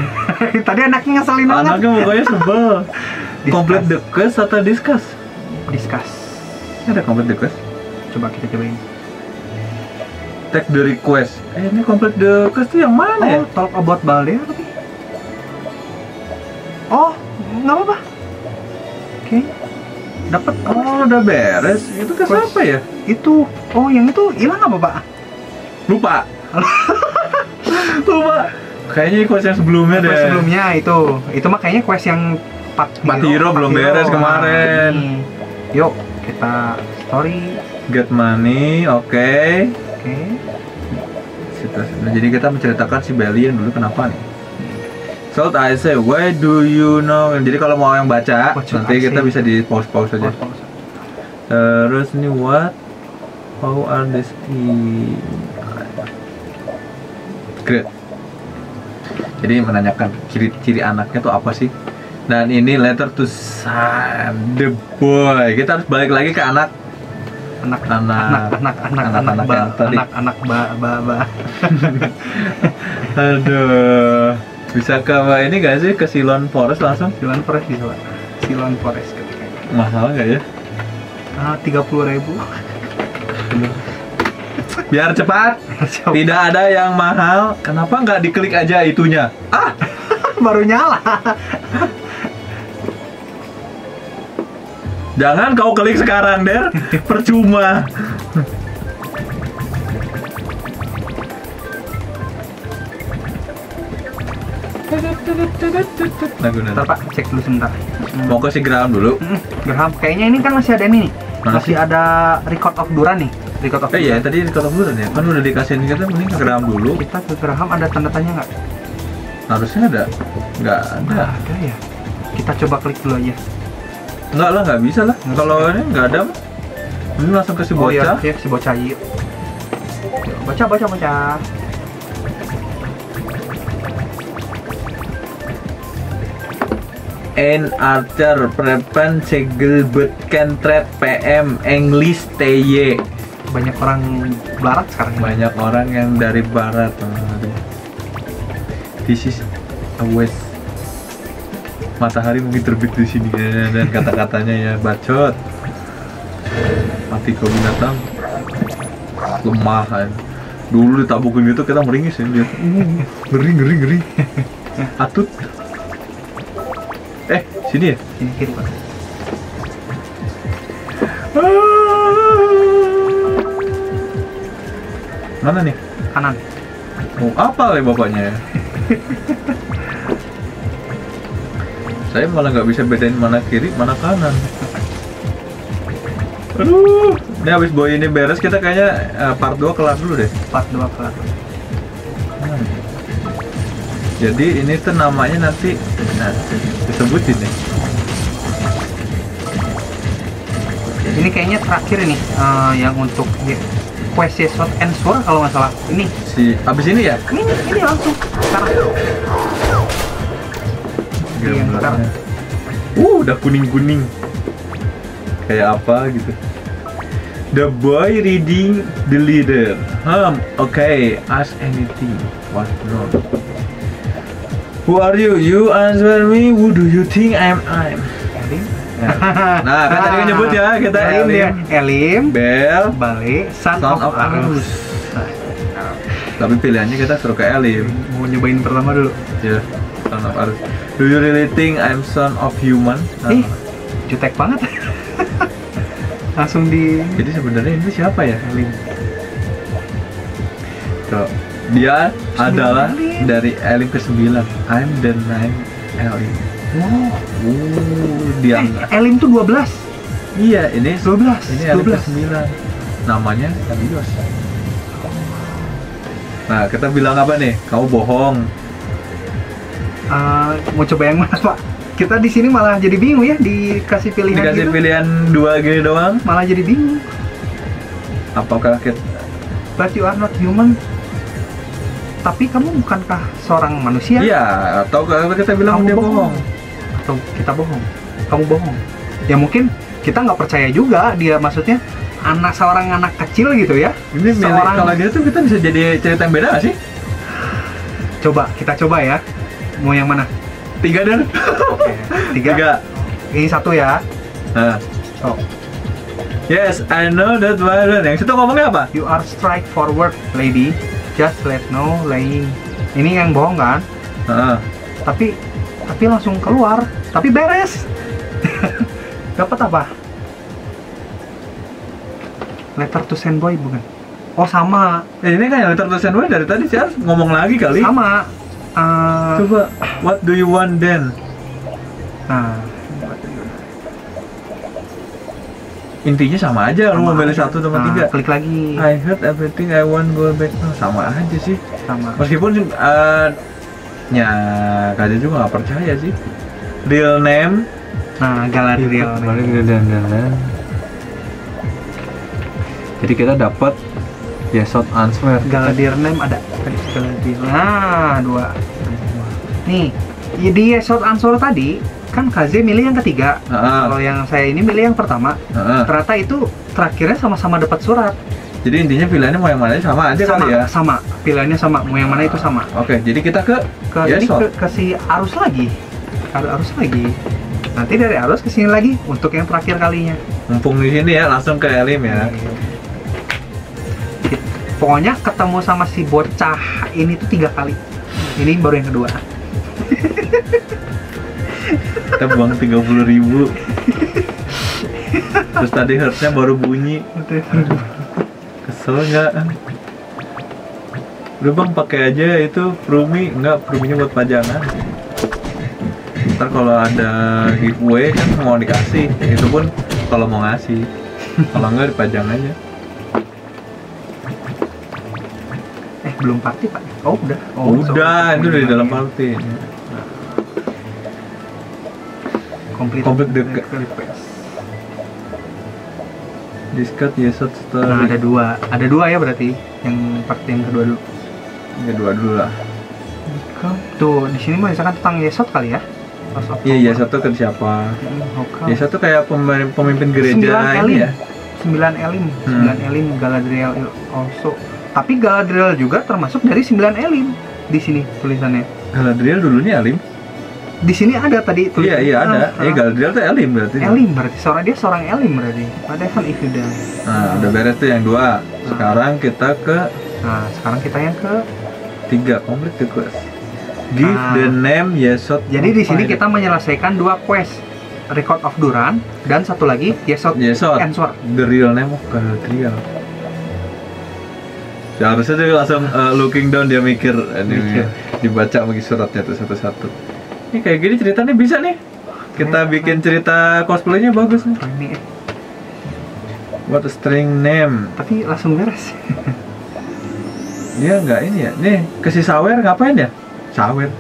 Speaker 2: tadi anaknya ngeselin banget.
Speaker 1: Anaknya mukanya sebel.
Speaker 2: Discuss.
Speaker 1: Complete the quest atau discuss?
Speaker 2: Discuss.
Speaker 1: Ini ada complete the quest.
Speaker 2: Coba kita cobain.
Speaker 1: Take the request. Ini complete the quest tuh yang mana ya?
Speaker 2: Oh, talk about Balder tapi. Oh, nggak apa-apa. Oke. Dapat.
Speaker 1: Oh, udah beres. Itu quest
Speaker 2: Quest.
Speaker 1: apa ya?
Speaker 2: Itu. Oh, yang itu hilang apa, Pak?
Speaker 1: Lupa. Lupa. Kayaknya quest yang sebelumnya deh.
Speaker 2: Quest sebelumnya itu mah kayaknya quest yang 4
Speaker 1: hero belum beres kemarin.
Speaker 2: Nah, yuk kita story.
Speaker 1: Get money, oke.
Speaker 2: Oke.
Speaker 1: Nah, jadi kita menceritakan si Belian dulu kenapa nih. So I say, why do you know? Jadi kalau mau yang baca,
Speaker 2: What should
Speaker 1: nanti
Speaker 2: I
Speaker 1: kita
Speaker 2: say?
Speaker 1: bisa di pause aja.
Speaker 2: Pause.
Speaker 1: Terus ini what? How are these great. Jadi menanyakan ciri-ciri anaknya tuh apa sih? Dan ini letter to son the boy. Kita harus balik lagi ke anak
Speaker 2: Anak
Speaker 1: Anak-anak yang tadi.
Speaker 2: ba.
Speaker 1: Aduh, bisa ke ini gak sih ke Silon Forest langsung?
Speaker 2: Silon Forest bisa, Pak. Silon Forest ketika.
Speaker 1: Mahal nggak ya?
Speaker 2: 30.000.
Speaker 1: Biar cepat, tidak ada yang mahal. Kenapa nggak diklik aja itunya? Ah,
Speaker 2: Baru nyala.
Speaker 1: jangan kau klik sekarang, Der. Percuma.
Speaker 2: Bentar, Pak, cek dulu sebentar.
Speaker 1: Mau ke si Graham dulu.
Speaker 2: Graham, kayaknya ini kan masih ada ini nih.
Speaker 1: Mana
Speaker 2: Masih
Speaker 1: sih?
Speaker 2: ada record of Duran nih. Record of
Speaker 1: Iya,
Speaker 2: Duran.
Speaker 1: tadi di kota Bulan ya. Kan udah dikasihin kita, mending ke Graham dulu.
Speaker 2: Kita ke Graham ada tanda tanya nggak?
Speaker 1: Harusnya ada. Nggak ada.
Speaker 2: Nggak ada ya. Kita coba klik dulu aja.
Speaker 1: Nggak lah, nggak bisa lah.
Speaker 2: Nggak
Speaker 1: Kalau
Speaker 2: bisa.
Speaker 1: ini nggak ada. Ini langsung ke si
Speaker 2: Oh iya,
Speaker 1: bocah.
Speaker 2: ya si bocah yuk. Baca, baca, baca.
Speaker 1: En Archer prevent segel but can trade PM English TY.
Speaker 2: Banyak orang barat sekarang.
Speaker 1: Banyak orang yang dari barat. This is a west. Matahari mungkin terbit di sini ya, dan kata-katanya ya bacot. Mati kau binatang. Lemah kan. Dulu ditabukin gitu kita meringis ya. Ngeri ngeri ngeri. Atut. Sini ya?
Speaker 2: Sini kiri Pak.
Speaker 1: Mana nih?
Speaker 2: Kanan.
Speaker 1: Oh, apa ya bapaknya ya? Saya malah nggak bisa bedain mana kiri, mana kanan. Aduh, ini habis boy ini beres kita kayaknya part 2 kelar dulu deh.
Speaker 2: Part 2 kelar.
Speaker 1: Jadi ini tuh namanya nanti disebutin nih.
Speaker 2: Ini kayaknya terakhir nih yang untuk quest shot answer kalau nggak salah. Ini
Speaker 1: Si abis ini ya?
Speaker 2: ini langsung sekarang. Iya, sekarang.
Speaker 1: Udah kuning-kuning. Kayak apa gitu. The boy reading the leader. Okay, ask anything. What wrong? Who are you? You answer me. Who do you think I'm?
Speaker 2: Elim.
Speaker 1: Nah, kan tadi kan nyebut ya kita Elim,
Speaker 2: Elim,
Speaker 1: Bel,
Speaker 2: Bale, Son of Arus.
Speaker 1: Tapi pilihannya kita suruh ke Elim.
Speaker 2: Mau nyobain pertama dulu.
Speaker 1: Ya, Son of Arus. Do you really think I'm son of human?
Speaker 2: Ih, jutek banget. Langsung di.
Speaker 1: Jadi sebenarnya ini siapa ya?
Speaker 2: Elim.
Speaker 1: Tuh, dia adalah
Speaker 2: Elim.
Speaker 1: dari Elim ke-9. I'm the 9 Elim.
Speaker 2: Wow.
Speaker 1: Dia
Speaker 2: Elim tuh 12.
Speaker 1: iya, ini
Speaker 2: 12.
Speaker 1: ini Elim ke-9. Namanya Helios. Nah, kita bilang apa nih? Kamu bohong.
Speaker 2: Mau coba yang mana Pak? Kita di sini malah jadi bingung ya, dikasih pilihan
Speaker 1: Dikasih
Speaker 2: gitu.
Speaker 1: pilihan 2 gini doang.
Speaker 2: Malah jadi bingung.
Speaker 1: Apakah kita
Speaker 2: But you are not human. Tapi kamu bukankah seorang manusia?
Speaker 1: iya, atau kalau kita bilang
Speaker 2: Kamu
Speaker 1: dia
Speaker 2: bohong.
Speaker 1: bohong.
Speaker 2: Atau kita bohong? Kamu bohong. Ya mungkin kita nggak percaya juga dia, maksudnya seorang anak kecil gitu ya.
Speaker 1: Ini kalau gitu tuh kita bisa jadi cerita yang beda gak sih?
Speaker 2: Coba, kita coba ya. Mau yang mana?
Speaker 1: 3 dan
Speaker 2: Oke, 3. Ini 1 ya.
Speaker 1: Nah.
Speaker 2: So,
Speaker 1: Yes, I know that one. Yang situ ngomongnya apa?
Speaker 2: you are straight forward, lady. Just let no lying. Ini yang bohong kan?
Speaker 1: Heeh.
Speaker 2: Tapi langsung keluar. Tapi beres. Dapat apa? Letter to send boy bukan? Oh sama.
Speaker 1: Ini kan yang tertulisan gue dari tadi sih harus ngomong lagi kali.
Speaker 2: Sama.
Speaker 1: Coba, what do you want then?
Speaker 2: Nah,
Speaker 1: Intinya sama aja, lu mau milih 1 sama 3.
Speaker 2: Klik lagi.
Speaker 1: I heard everything I want go back. Oh, sama aja sih.
Speaker 2: Sama.
Speaker 1: Meskipun ya kalian juga nggak percaya sih. Real name.
Speaker 2: Nah, Galadriel.
Speaker 1: Jadi kita dapat yes shot answer.
Speaker 2: Galadriel name ada. Galadriel. Nah, 2. Nih, di yes short answer tadi kan Kaze milih yang ketiga. Kalau yang saya ini milih yang pertama. Ternyata itu terakhirnya sama-sama dapat surat.
Speaker 1: Jadi intinya pilihannya mau yang mana sama aja
Speaker 2: Sama,
Speaker 1: kali ya.
Speaker 2: sama. Pilihannya sama. Mau yang mana itu sama.
Speaker 1: Oke, jadi kita ke
Speaker 2: Ini
Speaker 1: yes shot.
Speaker 2: ke si Arus lagi. Arus lagi. Nanti dari Arus ke sini lagi untuk yang terakhir kalinya.
Speaker 1: Mumpung di sini ya, langsung ke Elim ya.
Speaker 2: Pokoknya ketemu sama si bocah ini tuh 3 kali. Ini baru yang kedua.
Speaker 1: Kita buang 30.000. Terus tadi heartnya baru bunyi. Kesel nggak? Udah bang, pakai aja itu Prumi. Enggak, Pruminya buat pajangan. Ntar kalau ada giveaway kan mau dikasih. Itu pun kalau mau ngasih. Kalau enggak dipajang aja.
Speaker 2: Belum party Pak? Oh udah.
Speaker 1: Udah, itu dari dalam party. Complete the
Speaker 2: request.
Speaker 1: Discard yes shot story.
Speaker 2: Nah, ada 2 ya berarti. Yang part yang kedua dulu.
Speaker 1: Kedua dulu lah.
Speaker 2: Tuh di sini misalkan tentang Yesod kali ya.
Speaker 1: Iya, Yesod tuh kan siapa?
Speaker 2: Hokam.
Speaker 1: Yesod tuh kayak pemimpin gereja
Speaker 2: 9
Speaker 1: ini ya.
Speaker 2: 9 Elim, 9 Elim Galadriel also. Tapi Galadriel juga termasuk dari 9 Elim di sini tulisannya.
Speaker 1: Galadriel dulunya Elim.
Speaker 2: Di sini ada tadi tulisan.
Speaker 1: Iya ada. Galadriel tuh Elim berarti.
Speaker 2: Elim berarti dia seorang Elim berarti. Ada kan if you done.
Speaker 1: Nah, udah beres tuh yang 2. Sekarang kita ke
Speaker 2: sekarang kita yang ke
Speaker 1: 3, complete the quest. Give the name Yesod.
Speaker 2: Jadi di sini kita menyelesaikan 2 quest. Record of Duran dan satu lagi Yesod Answer.
Speaker 1: The real name of Galadriel. Ya, harusnya dia langsung looking down, dia mikir ini dibaca bagi suratnya tuh satu-satu. Ini kayak gini ceritanya bisa nih. Kita bikin cerita cosplaynya bagus nih.
Speaker 2: Ini
Speaker 1: What a string name.
Speaker 2: tapi langsung beres.
Speaker 1: Dia nggak ini ya. Nih, ke si Sawer ngapain ya? Sawer.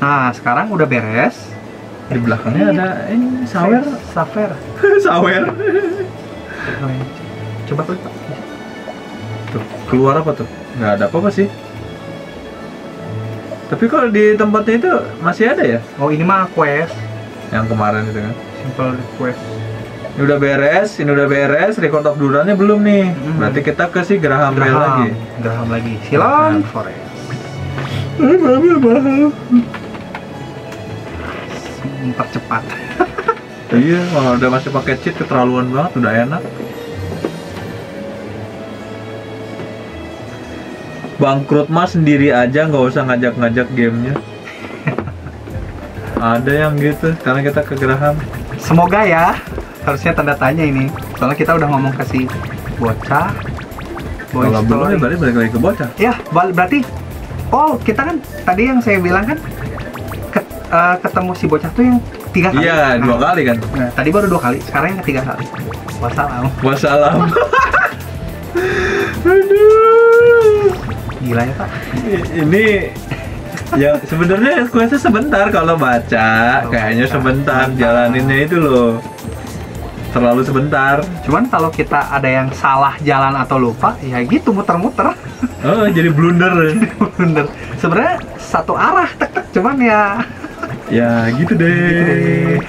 Speaker 2: Nah, sekarang udah beres.
Speaker 1: Di belakangnya ada ini Sawer.
Speaker 2: Safer.
Speaker 1: Sawer.
Speaker 2: Coba klik Pak.
Speaker 1: Tuh, keluar apa tuh? Nggak ada apa-apa sih. Tapi kalau di tempatnya itu masih ada ya?
Speaker 2: Oh, ini mah quest.
Speaker 1: Yang kemarin itu kan.
Speaker 2: Simple request.
Speaker 1: Ini udah beres, record of Durannya belum nih. Berarti kita ke si Graham lagi.
Speaker 2: Graham lagi. Silon Forest. Mempercepat.
Speaker 1: Iya, kalau udah masih pakai cheat keterlaluan banget, udah enak. Bangkrut mah sendiri aja, nggak usah ngajak-ngajak gamenya. Ada yang gitu, sekarang kita ke Graham.
Speaker 2: Semoga ya. Harusnya tanda tanya ini. Soalnya kita udah ngomong ke si bocah.
Speaker 1: Kalau belum ya berarti balik lagi ke bocah.
Speaker 2: Ya, berarti kita kan tadi yang saya bilang kan ketemu si bocah tuh yang 3 kali.
Speaker 1: Iya, 2 kali kan.
Speaker 2: Nah, tadi baru 2 kali, sekarang yang ketiga kali.
Speaker 1: Wassalam.
Speaker 2: Aduh. Gila ya, Pak.
Speaker 1: Ini ya sebenarnya questnya sebentar kalau baca, kayaknya sebentar jalaninnya itu loh. Terlalu sebentar.
Speaker 2: Cuman kalau kita ada yang salah jalan atau lupa, ya gitu muter-muter.
Speaker 1: Oh, jadi blunder.
Speaker 2: Blunder. Sebenarnya satu arah tek-tek, cuman ya
Speaker 1: gitu deh.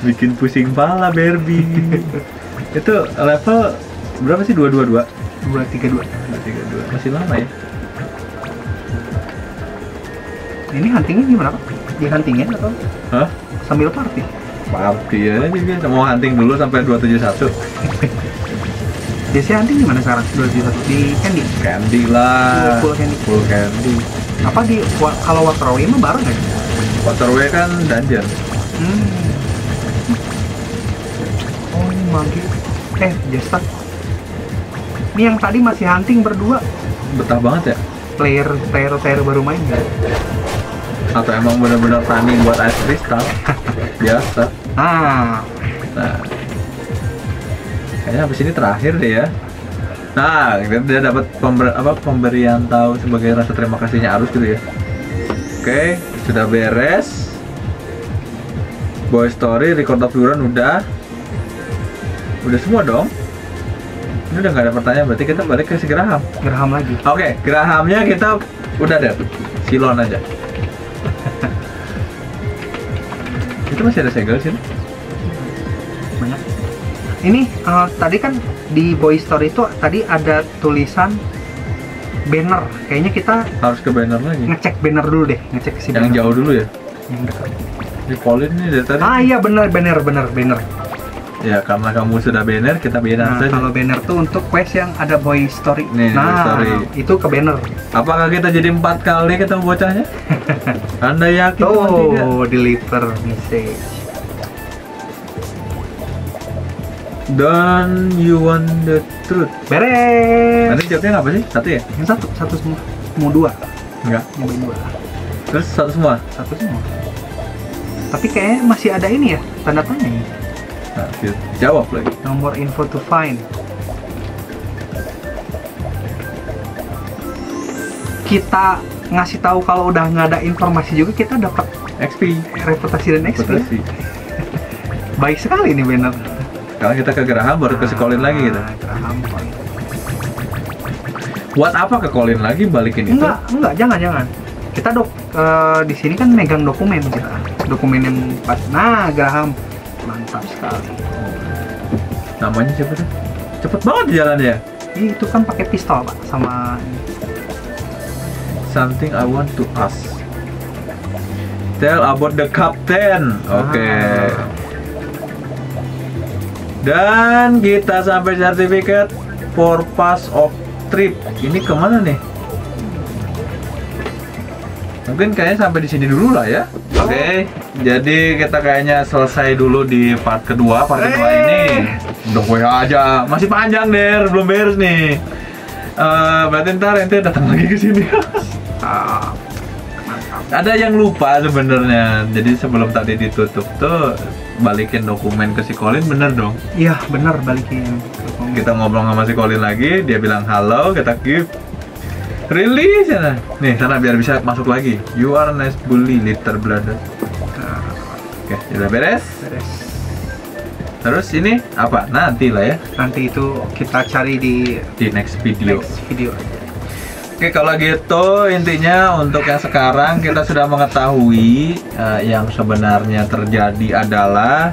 Speaker 1: Bikin pusing pala Barbie. Itu level berapa sih? 232?
Speaker 2: 232.
Speaker 1: Masih lama ya?
Speaker 2: Ini huntingnya gimana, Pak? Di huntingnya atau?
Speaker 1: Hah?
Speaker 2: Sambil party?
Speaker 1: Party aja juga. Mau hunting dulu sampai 271.
Speaker 2: Biasanya hunting gimana sekarang? 271 di Candy?
Speaker 1: Candy lah.
Speaker 2: Full Candy.
Speaker 1: Full Candy.
Speaker 2: Apa kalau Waterway mah bareng nggak?
Speaker 1: Waterway kan dungeon.
Speaker 2: Oh, ini magik. Jester. Ini yang tadi masih hunting berdua.
Speaker 1: Betah banget ya?
Speaker 2: Player baru main nggak?
Speaker 1: Atau emang benar-benar tanding buat ice crystal? Biasa. Nah, kayaknya habis ini terakhir deh ya. Nah, dia dapat pemberian tahu sebagai rasa terima kasihnya Arus gitu ya. Oke, sudah beres. Boy Story, Record of Duran udah semua dong. Ini udah nggak ada pertanyaan, berarti kita balik ke si Graham lagi. Oke, Grahamnya kita udah deh. Silon aja. Itu masih ada segel sih.
Speaker 2: Banyak. Ini tadi kan di Boy Story itu tadi ada tulisan banner. Kayaknya kita
Speaker 1: harus ke banner lagi.
Speaker 2: Ngecek banner dulu deh, ngecek si
Speaker 1: yang
Speaker 2: banner.
Speaker 1: Jauh dulu ya.
Speaker 2: Yang dekat.
Speaker 1: Di Polin nih dari tadi.
Speaker 2: Iya benar.
Speaker 1: Ya karena kamu sudah banner, kita banner saja.
Speaker 2: Kalau banner tuh untuk quest yang ada Boy Story.
Speaker 1: Nih, Boy Story.
Speaker 2: Itu ke banner.
Speaker 1: Apakah kita jadi 4 kali ketemu bocahnya? Anda yakin?
Speaker 2: Tuh, deliver message.
Speaker 1: Don't you want the truth?
Speaker 2: Beres.
Speaker 1: Nanti jawabnya apa sih? 1 ya?
Speaker 2: Yang satu semua. Mau 2?
Speaker 1: Enggak.
Speaker 2: Nyobain 2.
Speaker 1: Terus 1 semua?
Speaker 2: 1 semua. Tapi kayaknya masih ada ini ya, tanda tanya ini.
Speaker 1: Nah, jawab lagi.
Speaker 2: Nomor info to find. Kita ngasih tahu kalau udah nggak ada informasi juga, kita dapat
Speaker 1: XP,
Speaker 2: reputasi dan XP. Baik sekali nih banner.
Speaker 1: Sekarang kita ke Graham baru ke Sekolin lagi gitu.
Speaker 2: Graham.
Speaker 1: Buat apa ke Colin lagi balikin itu?
Speaker 2: Enggak, jangan. Kita di sini kan megang dokumen kita. Dokumen yang pas. Nah, Graham. Mantap sekali.
Speaker 1: Namanya siapa tuh? Cepet banget jalannya.
Speaker 2: Itu kan pakai pistol, Pak, sama
Speaker 1: Something I want to ask. Tell about the captain. Oke. Dan kita sampai sertifikat for pass of trip. Ini kemana nih? Mungkin kayaknya sampai di sini dulu lah ya. Oke. Jadi kita kayaknya selesai dulu di part kedua. Part kedua ini udah gue aja. Masih panjang Der, belum beres nih. Berarti ntar ente datang lagi ke sini. Ada yang lupa sebenarnya. Jadi sebelum tadi ditutup tuh balikin dokumen ke si Colin, bener dong?
Speaker 2: Iya, bener, balikin dokumen.
Speaker 1: Kita ngobrol sama si Colin lagi, dia bilang halo, kita give release sana. Nih, sana biar bisa masuk lagi. You are nice bully, little brother. Oke, udah beres?
Speaker 2: Beres.
Speaker 1: Terus ini apa? Nanti lah ya.
Speaker 2: Nanti itu kita cari di
Speaker 1: Next video. Oke, kalau gitu intinya untuk yang sekarang kita sudah mengetahui yang sebenarnya terjadi adalah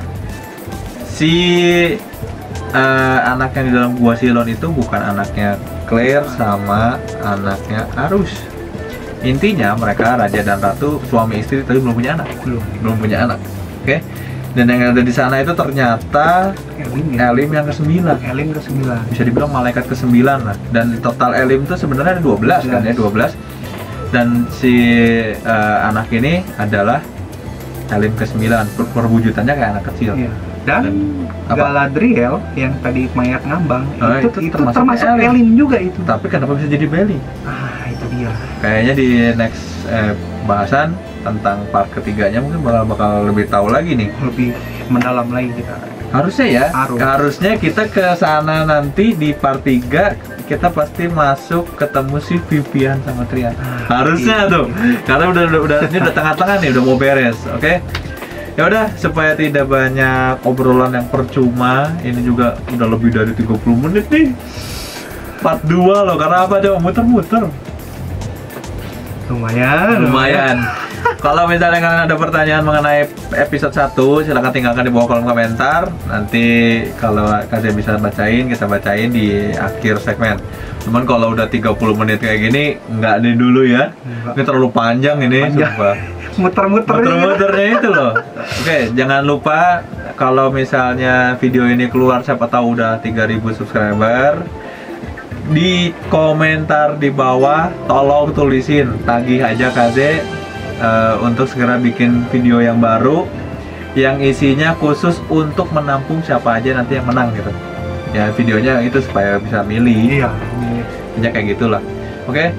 Speaker 1: si anak yang di dalam gua Silon itu bukan anaknya Claire sama anaknya Arus. Intinya mereka raja dan ratu, suami istri, tapi belum punya anak. Belum punya anak. Oke. Dan yang ada di sana itu ternyata Elim yang ke-9.
Speaker 2: Elim ke-9.
Speaker 1: Bisa dibilang malaikat ke-9 lah. Dan total Elim itu sebenarnya ada 12 kan ya, 12. Dan si anak ini adalah Elim ke-9. Perwujudannya kayak anak kecil.
Speaker 2: Iya. Dan Galadriel yang tadi mayat ngambang itu termasuk Elim juga itu.
Speaker 1: Tapi kenapa bisa jadi Belly?
Speaker 2: Itu dia.
Speaker 1: Kayaknya di next bahasan tentang part ketiganya mungkin bakal lebih tahu lagi nih,
Speaker 2: lebih mendalam lagi kita.
Speaker 1: Harusnya ya, harusnya kita ke sana nanti di part 3 kita pasti masuk ketemu si Vivian sama Trian. Harusnya tuh, karena udah ini udah tengah-tengah nih, udah mau beres, oke? Ya udah, supaya tidak banyak obrolan yang percuma, ini juga udah lebih dari 30 menit nih. Part 2 loh, karena apa coba muter-muter. Lumayan. Kalau misalnya kalian ada pertanyaan mengenai episode 1, silahkan tinggalkan di bawah kolom komentar. Nanti kalau kalian bisa bacain, kita bacain di akhir segmen. Cuman kalau udah 30 menit kayak gini, nggak nih dulu ya. Ini terlalu panjang ini, sumpah. Muter-muternya itu loh. Oke, jangan lupa kalau misalnya video ini keluar, siapa tahu udah 3000 subscriber. Di komentar di bawah tolong tulisin tagih aja Kaze untuk segera bikin video yang baru yang isinya khusus untuk menampung siapa aja nanti yang menang gitu ya, videonya itu supaya bisa milih.
Speaker 2: Iya,
Speaker 1: ya kayak gitulah. Oke,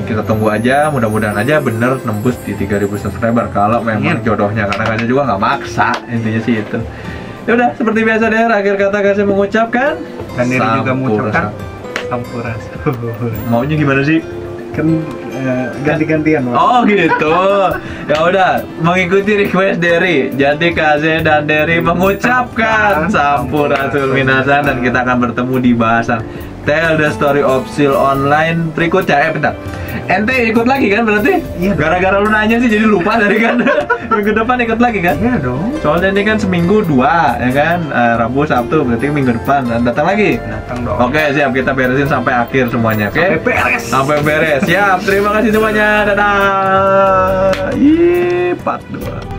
Speaker 1: kita tunggu aja, mudah-mudahan aja bener nembus di 3000 subscriber kalau memang jodohnya, karena Kaze juga nggak maksa, intinya sih itu. Ya udah, seperti biasa deh, akhir kata Kaze mengucapkan
Speaker 2: dan Neri juga mengucapkan Sampurasun.
Speaker 1: Maunya gimana sih?
Speaker 2: Kan ganti-gantian.
Speaker 1: Oh gitu. Ya udah, mengikuti request Derry. Jadi Kaze dan Derry mengucapkan Sampurasun minasan, dan kita akan bertemu di bahasan Tell the Story of Seal Online berikutnya. Bentar. Ente ikut lagi kan berarti? Iya. Gara-gara lu nanya sih jadi lupa dari kan. Minggu depan ikut lagi kan? Iya dong. Soalnya ini kan seminggu 2 ya kan, Rabu Sabtu, berarti minggu depan datang lagi. Datang dong. Oke, siap, kita beresin sampai akhir semuanya. Oke? Sampai beres. Sampai beres. Siap. Terima kasih semuanya. Dadah. Part 2.